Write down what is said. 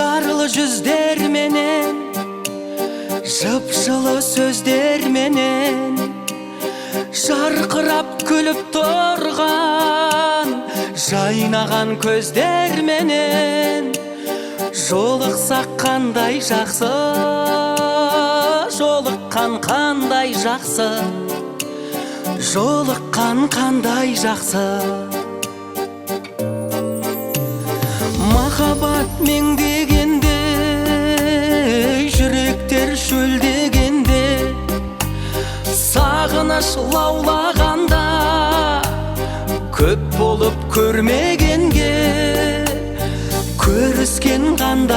жарылы жүздер менен, жып-жылы сөздер менен, жарқырап күліп тұрған жайнаған көздер менен, жолықсақ қандай жақсы, жолыққан қандай жақсы, жолыққан қандай жақсы. Махаббат меңдегенде, жүректер шөлдегенде, сағыныш лаулағанда, көп болып көрмегенге, көріскен қандай